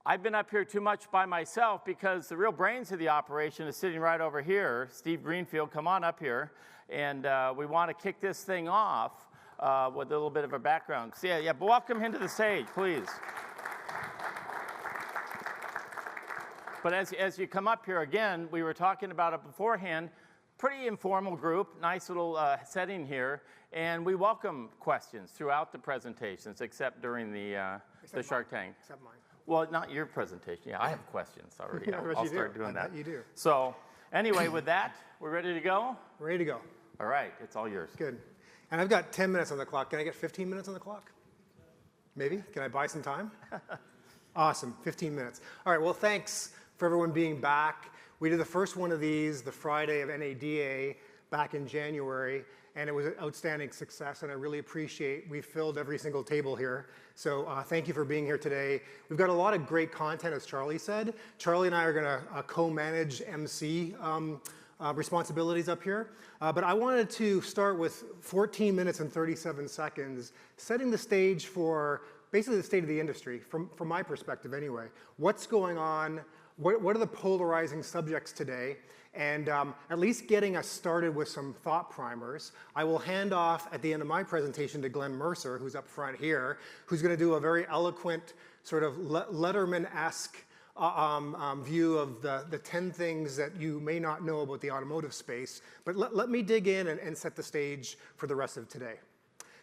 I've been up here too much by myself because the real brains of the operation is sitting right over here. Steve Greenfield, come on up here. And we want to kick this thing off with a little bit of a background. So yeah, welcome him to the stage, please. But as you come up here again, we were talking about it beforehand, pretty informal group, nice little setting here, and we welcome questions throughout the presentations, except during the Shark Tank. Except mine. Well, not your presentation. Yeah, I have questions already. I'll start doing that. You do. So anyway, with that, we're ready to go? Ready to go. All right, it's all yours. Good. And I've got 10 minutes on the clock. Can I get 15 minutes on the clock? Maybe? Can I buy some time? Awesome, 15 minutes. All right, well, thanks for everyone being back. We did the first one of these the Friday of NADA back in January, and it was an outstanding success, and I really appreciate we filled every single table here. So thank you for being here today. We've got a lot of great content, as Charlie said. Charlie and I are going to co-manage MC responsibilities up here. But I wanted to start with 14 minutes and 37 seconds, setting the stage for basically the state of the industry, from my perspective anyway. What's going on? What are the polarizing subjects today? And at least getting us started with some thought primers. I will hand off at the end of my presentation to Glenn Mercer, who's up front here, who's going to do a very eloquent, sort of Letterman-esque view of the 10 things that you may not know about the automotive space. But let me dig in and set the stage for the rest of today.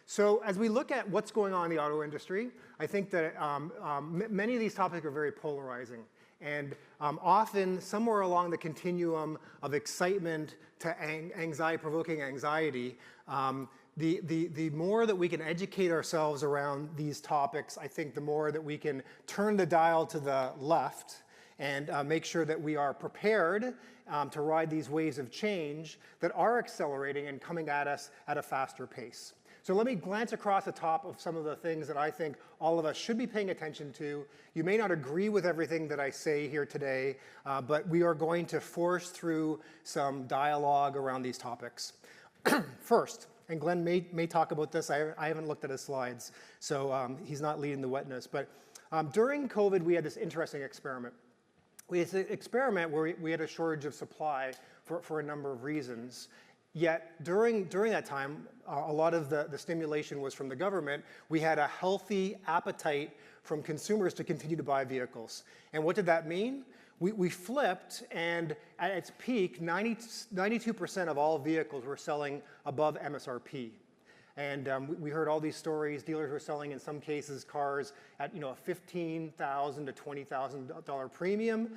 So as we look at what's going on in the auto industry, I think that many of these topics are very polarizing. And often, somewhere along the continuum of excitement to provoking anxiety, the more that we can educate ourselves around these topics, I think the more that we can turn the dial to the left and make sure that we are prepared to ride these waves of change that are accelerating and coming at us at a faster pace. So let me glance across the top of some of the things that I think all of us should be paying attention to. You may not agree with everything that I say here today, but we are going to force through some dialogue around these topics. First, and Glenn may talk about this, I haven't looked at his slides, so he's not leading the witness, but during COVID, we had this interesting experiment. We had an experiment where we had a shortage of supply for a number of reasons. Yet during that time, a lot of the stimulation was from the government. We had a healthy appetite from consumers to continue to buy vehicles. And what did that mean? We flipped, and at its peak, 92% of all vehicles were selling above MSRP. And we heard all these stories. Dealers were selling, in some cases, cars at a $15,000 to $20,000 premium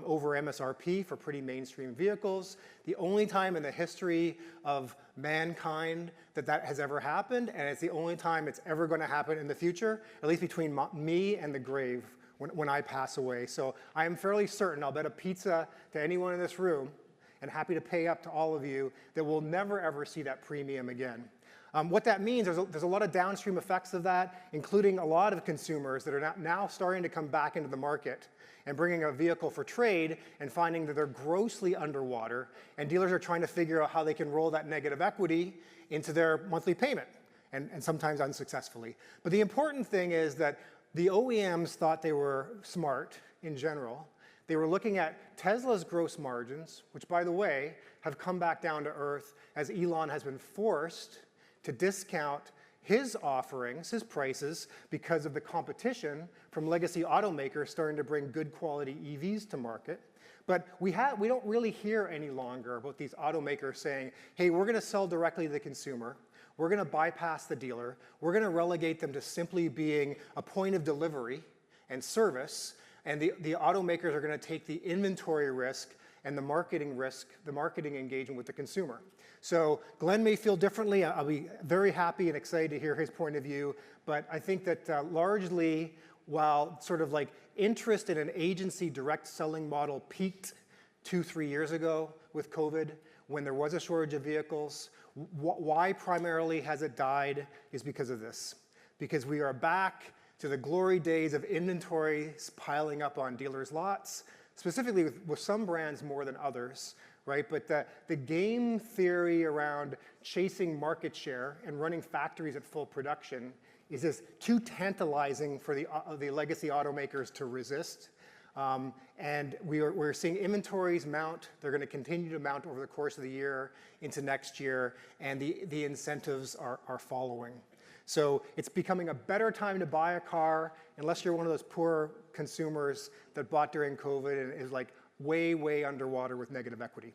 over MSRP for pretty mainstream vehicles. The only time in the history of mankind that has ever happened, and it's the only time it's ever going to happen in the future, at least between me and the grave when I pass away. So I am fairly certain, I'll bet a pizza to anyone in this room, and happy to pay up to all of you, that we'll never ever see that premium again. What that means, there's a lot of downstream effects of that, including a lot of consumers that are now starting to come back into the market and bringing a vehicle for trade and finding that they're grossly underwater, and dealers are trying to figure out how they can roll that negative equity into their monthly payment, and sometimes unsuccessfully. But the important thing is that the OEMs thought they were smart in general. They were looking at Tesla's gross margins, which, by the way, have come back down to earth as Elon has been forced to discount his offerings, his prices, because of the competition from legacy automakers starting to bring good quality EVs to market. But we don't really hear any longer about these automakers saying, hey, we're going to sell directly to the consumer. We're going to bypass the dealer. We're going to relegate them to simply being a point of delivery and service. And the automakers are going to take the inventory risk and the marketing risk, the marketing engagement with the consumer. So Glenn may feel differently. I'll be very happy and excited to hear his point of view. But I think that largely, while sort of like interest in an agency direct selling model peaked 2-3 years ago with COVID, when there was a shortage of vehicles, why primarily has it died is because of this. Because we are back to the glory days of inventory piling up on dealers' lots, specifically with some brands more than others, right? But the game theory around chasing market share and running factories at full production is just too tantalizing for the legacy automakers to resist. And we're seeing inventories mount. They're going to continue to mount over the course of the year into next year, and the incentives are following. So it's becoming a better time to buy a car, unless you're one of those poor consumers that bought during COVID and is like way, way underwater with negative equity.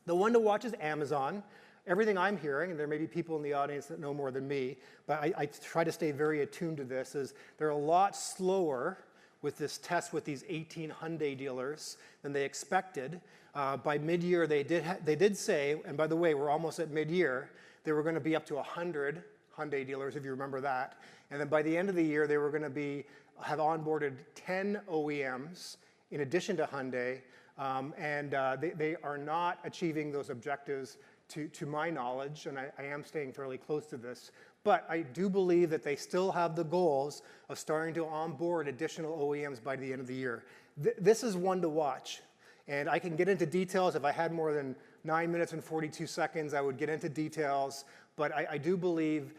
The one to watch is Amazon. Everything I'm hearing, and there may be people in the audience that know more than me, but I try to stay very attuned to this, is they're a lot slower with this test with these 18 Hyundai dealers than they expected. By mid-year, they did say, and by the way, we're almost at mid-year, they were going to be up to 100 Hyundai dealers, if you remember that. And then by the end of the year, they were going to have onboarded 10 OEMs in addition to Hyundai, and they are not achieving those objectives to my knowledge, and I am staying fairly close to this. But I do believe that they still have the goals of starting to onboard additional OEMs by the end of the year. This is one to watch. And I can get into details. If I had more than 9 minutes and 42 seconds, I would get into details. But I do believe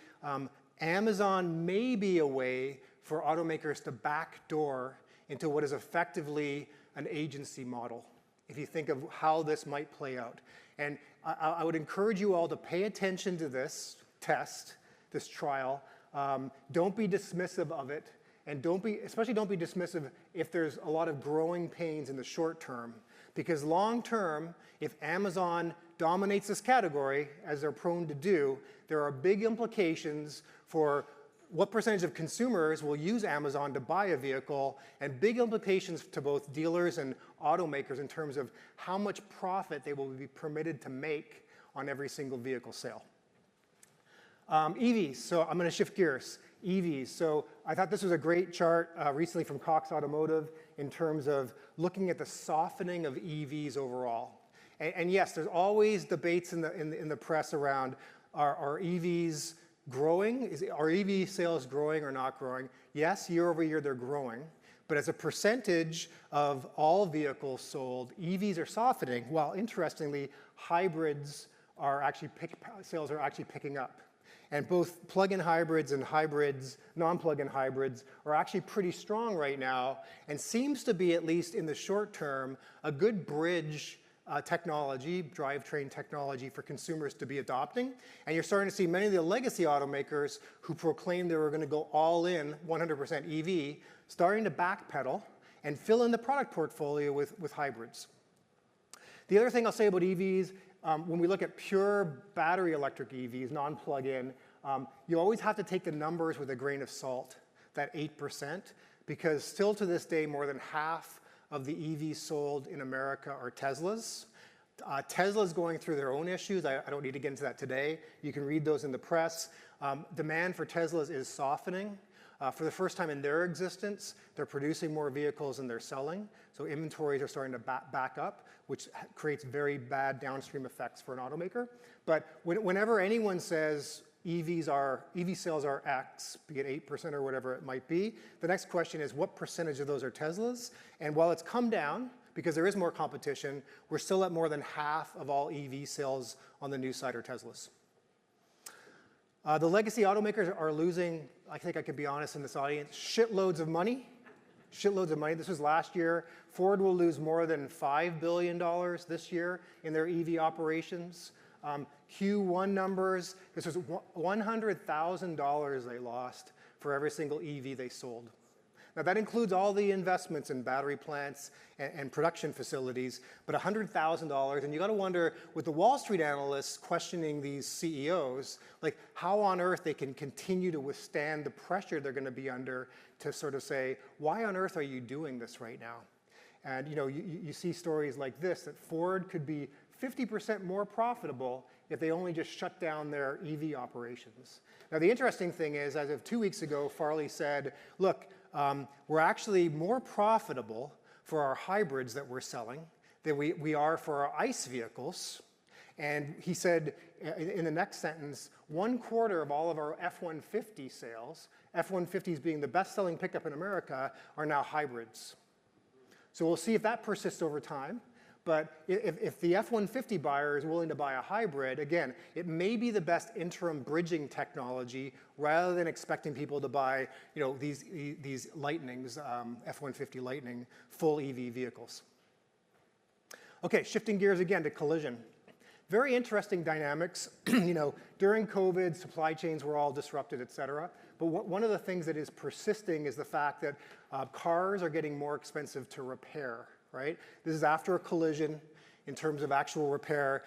Amazon may be a way for automakers to backdoor into what is effectively an agency model, if you think of how this might play out. And I would encourage you all to pay attention to this test, this trial. Don't be dismissive of it, and especially don't be dismissive if there's a lot of growing pains in the short term, because long term, if Amazon dominates this category, as they're prone to do, there are big implications for what percentage of consumers will use Amazon to buy a vehicle, and big implications to both dealers and automakers in terms of how much profit they will be permitted to make on every single vehicle sale. EVs, so I'm going to shift gears. EVs, so I thought this was a great chart recently from Cox Automotive in terms of looking at the softening of EVs overall. And yes, there's always debates in the press around are EVs growing? Are EV sales growing or not growing? Yes, year over year they're growing, but as a percentage of all vehicles sold, EVs are softening, while interestingly, hybrids are actually sales are actually picking up. And both plug-in hybrids and hybrids, non-plug-in hybrids, are actually pretty strong right now, and seems to be, at least in the short term, a good bridge technology, drivetrain technology for consumers to be adopting. And you're starting to see many of the legacy automakers who proclaimed they were going to go all in 100% EV, starting to backpedal and fill in the product portfolio with hybrids. The other thing I'll say about EVs, when we look at pure battery electric EVs, non-plug-in, you always have to take the numbers with a grain of salt, that 8%, because still to this day, more than half of the EVs sold in America are Teslas. Tesla's going through their own issues. I don't need to get into that today. You can read those in the press. Demand for Teslas is softening. For the first time in their existence, they're producing more vehicles than they're selling. So inventories are starting to back up, which creates very bad downstream effects for an automaker. But whenever anyone says EV sales are X, be it 8% or whatever it might be, the next question is what percentage of those are Teslas? And while it's come down, because there is more competition, we're still at more than half of all EV sales on the new side are Teslas. The legacy automakers are losing, I think I can be honest in this audience, shitloads of money. Shitloads of money. This was last year. Ford will lose more than $5 billion this year in their EV operations. Q1 numbers, this was $100,000 they lost for every single EV they sold. Now that includes all the investments in battery plants and production facilities, but $100,000, and you got to wonder, with the Wall Street analysts questioning these CEOs, like how on earth they can continue to withstand the pressure they're going to be under to sort of say, why on earth are you doing this right now? And you see stories like this, that Ford could be 50% more profitable if they only just shut down their EV operations. Now the interesting thing is, as of 2 weeks ago, Farley said, look, we're actually more profitable for our hybrids that we're selling than we are for our ICE vehicles. And he said in the next sentence, 1/4 of all of our F-150 sales, F-150s being the best-selling pickup in America, are now hybrids. So we'll see if that persists over time. But if the F-150 buyer is willing to buy a hybrid, again, it may be the best interim bridging technology rather than expecting people to buy, these Lightnings, F-150 Lightning, full EV vehicles. Okay, shifting gears again to collision. Very interesting dynamics. During COVID, supply chains were all disrupted, et cetera. But one of the things that is persisting is the fact that cars are getting more expensive to repair, right? This is after a collision in terms of actual repair,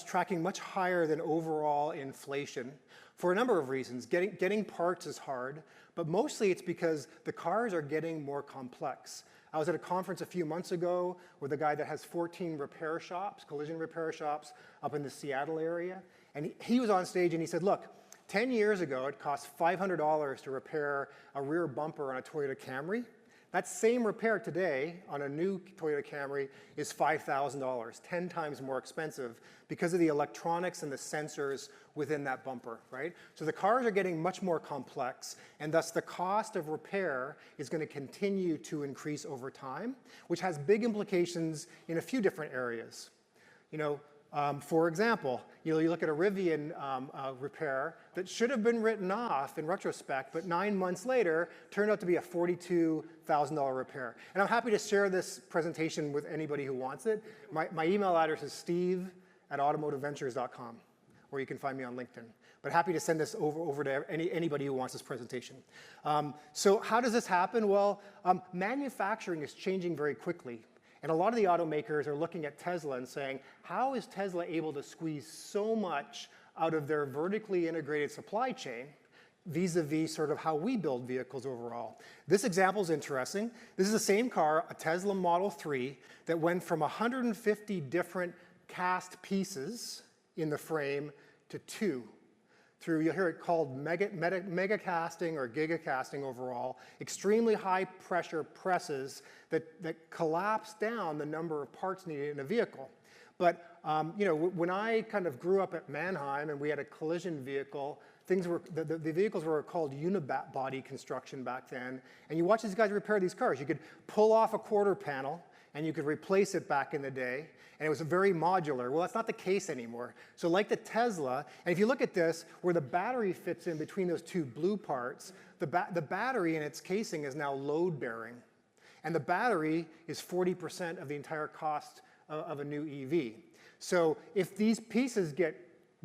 tracking much higher than overall inflation for a number of reasons. Getting parts is hard, but mostly it's because the cars are getting more complex. I was at a conference a few months ago with a guy that has 14 repair shops, collision repair shops, up in the Seattle area. And he was on stage and he said, look, 10 years ago, it cost $500 to repair a rear bumper on a Toyota Camry. That same repair today on a new Toyota Camry is $5,000, 10 times more expensive because of the electronics and the sensors within that bumper, right? So the cars are getting much more complex, and thus the cost of repair is going to continue to increase over time, which has big implications in a few different areas. For example, you look at a Rivian repair that should have been written off in retrospect, but 9 months later turned out to be a $42,000 repair. And I'm happy to share this presentation with anybody who wants it. My email address is steve@automotiveventures.com, or you can find me on LinkedIn. But happy to send this over to anybody who wants this presentation. So how does this happen? Well, manufacturing is changing very quickly. And a lot of the automakers are looking at Tesla and saying, how is Tesla able to squeeze so much out of their vertically integrated supply chain vis-a-vis sort of how we build vehicles overall? This example is interesting. This is the same car, a Tesla Model 3, that went from 150 different cast pieces in the frame to 2. You'll hear it called mega casting or giga casting overall, extremely high pressure presses that collapse down the number of parts needed in a vehicle. But when I kind of grew up at Mannheim and we had a collision vehicle, the vehicles were called unibody construction back then, and you watch these guys repair these cars. You could pull off a quarter panel and you could replace it back in the day, and it was very modular. Well, that's not the case anymore. So like the Tesla, and if you look at this, where the battery fits in between those two blue parts, the battery in its casing is now load-bearing. And the battery is 40% of the entire cost of a new EV. So if these pieces get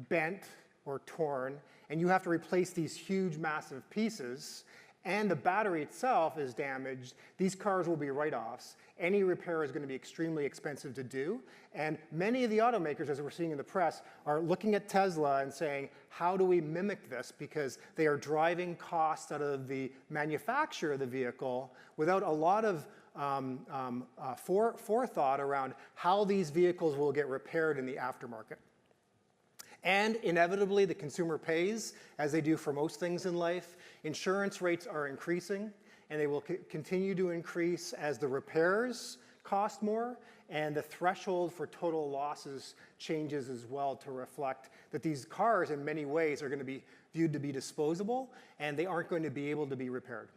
bent or torn, and you have to replace these huge, massive pieces, and the battery itself is damaged, these cars will be write-offs. Any repair is going to be extremely expensive to do. And many of the automakers, as we're seeing in the press, are looking at Tesla and saying, how do we mimic this? Because they are driving costs out of the manufacture of the vehicle without a lot of forethought around how these vehicles will get repaired in the aftermarket. And inevitably, the consumer pays, as they do for most things in life. Insurance rates are increasing, and they will continue to increase as the repairs cost more, and the threshold for total losses changes as well to reflect that these cars, in many ways, are going to be viewed to be disposable, and they aren't going to be able to be repaired.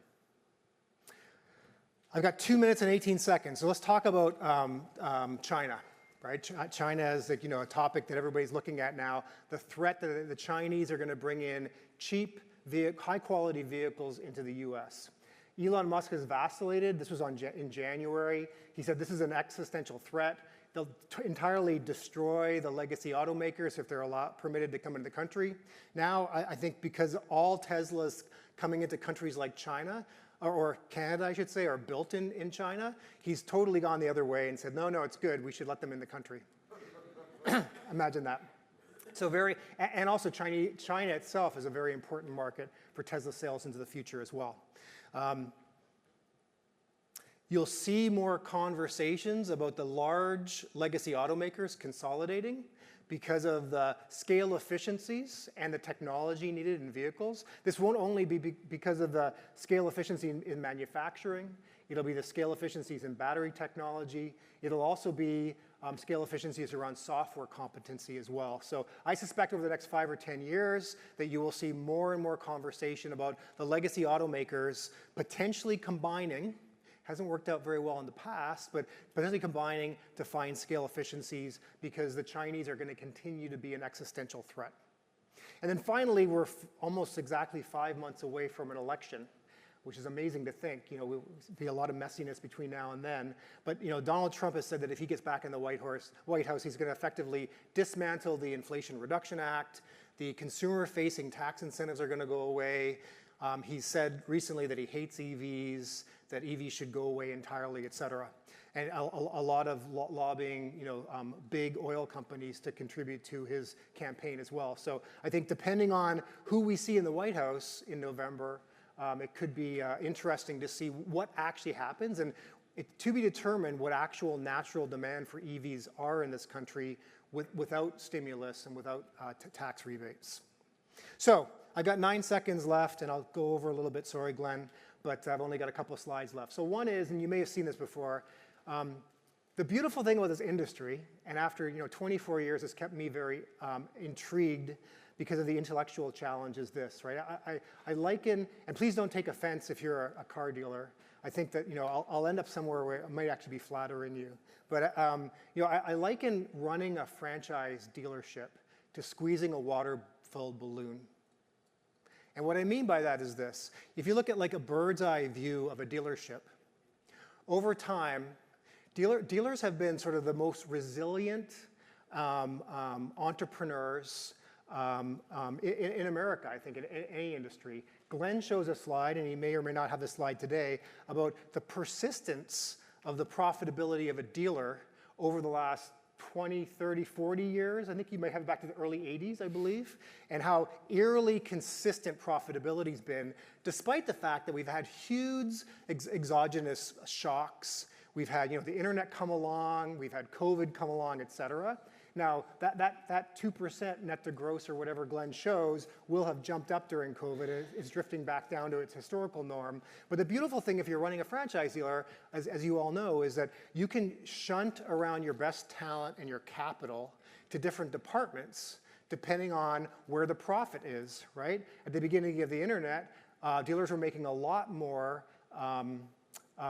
I've got 2 minutes and 18 seconds, so let's talk about China. Right? China is a topic that everybody's looking at now. The threat that the Chinese are going to bring in cheap, high-quality vehicles into the U.S. Elon Musk has vacillated. This was in January. He said this is an existential threat. They'll entirely destroy the legacy automakers if they're permitted to come into the country. Now, I think because all Teslas coming into countries like China, or Canada, I should say, are built in China, he's totally gone the other way and said, no, it's good. We should let them in the country. Imagine that. So and also China itself is a very important market for Tesla sales into the future as well. You'll see more conversations about the large legacy automakers consolidating because of the scale efficiencies and the technology needed in vehicles. This won't only be because of the scale efficiency in manufacturing. It'll be the scale efficiencies in battery technology. It'll also be scale efficiencies around software competency as well. So I suspect over the next 5 or 10 years that you will see more and more conversation about the legacy automakers potentially combining, Hasn't worked out very well in the past, but potentially combining to find scale efficiencies because the Chinese are going to continue to be an existential threat. And then finally, we're almost exactly 5 months away from an election, which is amazing to think. Will be a lot of messiness between now and then. But Donald Trump has said that if he gets back in the White House, he's going to effectively dismantle the Inflation Reduction Act. The consumer-facing tax incentives are going to go away. He said recently that he hates EVs, that EVs should go away entirely, et cetera. And a lot of lobbying, big oil companies to contribute to his campaign as well. So I think depending on who we see in the White House in November, it could be interesting to see what actually happens and to be determined what actual natural demand for EVs are in this country without stimulus and without tax rebates. So I've got 9 seconds left, and I'll go over a little bit. Sorry, Glenn, but I've only got a couple of slides left. So one is, and you may have seen this before, the beautiful thing about this industry, and after 24 years, has kept me very intrigued because of the intellectual challenge is this, right? I liken, and please don't take offense if you're a car dealer. I think that I'll end up somewhere where it might actually be flattering you. But I liken running a franchise dealership to squeezing a water-filled balloon. And what I mean by that is this. If you look at like a bird's eye view of a dealership, over time, dealers have been sort of the most resilient entrepreneurs in America, I think, in any industry. Glenn shows a slide, and he may or may not have the slide today, about the persistence of the profitability of a dealer over the last 20, 30, 40 years. I think you might have it back to the early 80s, I believe, and how eerily consistent profitability's been, despite the fact that we've had huge exogenous shocks. We've had the internet come along, we've had COVID come along, et cetera. Now, that 2% net to gross or whatever Glenn shows will have jumped up during COVID. It's drifting back down to its historical norm. But the beautiful thing if you're running a franchise dealer, as you all know, is that you can shunt around your best talent and your capital to different departments depending on where the profit is, right? At the beginning of the internet, dealers were making a lot more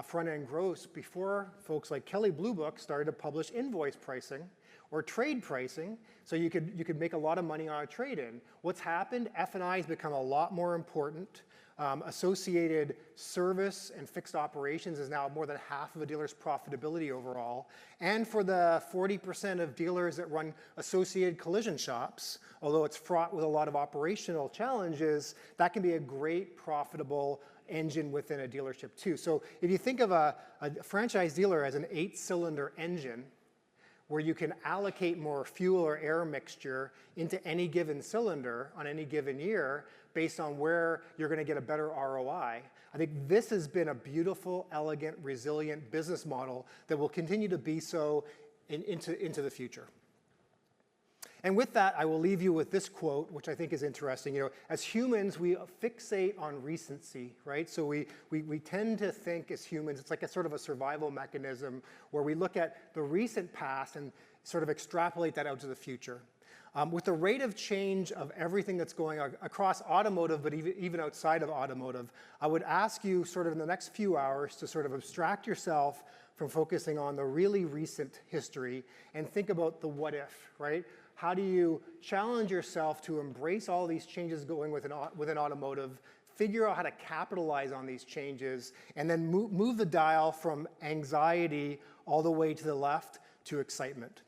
front-end gross before folks like Kelley Blue Book started to publish invoice pricing or trade pricing, so you could make a lot of money on a trade-in. What's happened? F&I has become a lot more important. Associated service and fixed operations is now more than half of a dealer's profitability overall. And for the 40% of dealers that run associated collision shops, although it's fraught with a lot of operational challenges, that can be a great profitable engine within a dealership too. So if you think of a franchise dealer as an 8-cylinder engine, where you can allocate more fuel or air mixture into any given cylinder on any given year based on where you're going to get a better ROI. I think this has been a beautiful, elegant, resilient business model that will continue to be so into the future. And with that, I will leave you with this quote, which I think is interesting. As humans, we fixate on recency, right? So we tend to think as humans, it's like a sort of a survival mechanism where we look at the recent past and sort of extrapolate that out to the future. With the rate of change of everything that's going on across automotive, but even outside of automotive, I would ask you sort of in the next few hours to sort of abstract yourself from focusing on the really recent history and think about the what if, right? How do you challenge yourself to embrace all these changes going within automotive, figure out how to capitalize on these changes, and then move the dial from anxiety all the way to the left to excitement?